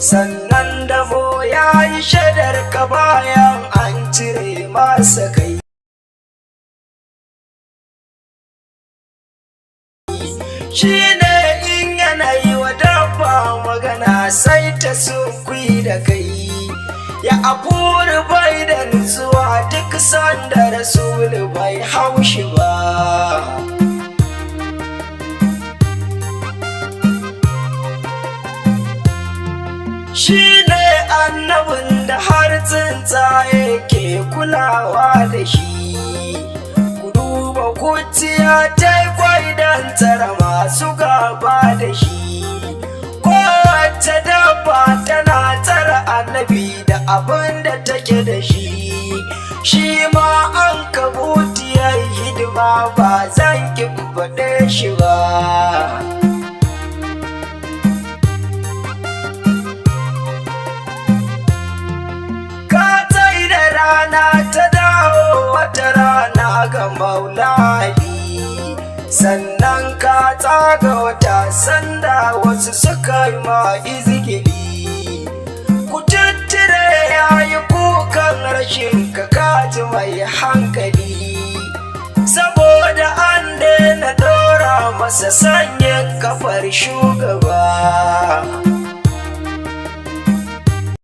sannan damo ya yi shaidar ka bayan an cire masa kai. Shi ne in yanayi wa dabba magana sai ta sunkwi da kai, ya aburi bai da nutsuwa duk sanda rasulu bai haushi ba. Shi ne annabin da har tsuntsaye ke kulawa da shi, ku duba kuciya ta kwai don tara masu gaba da shi. Kowace dabba tana tara annabi da abin da take da shi, shi ma an kabutiyar hidima ba zan ki faɗe shi ba. Rana ta dawo wata rana ga maulali, sannan ka tsaga wata sanda wasu suka yi ma izgili. Ku tattire ya yi kukan rashin ka kaji mai hankali, saboda an daina ɗora masa sanya kafar shugaba.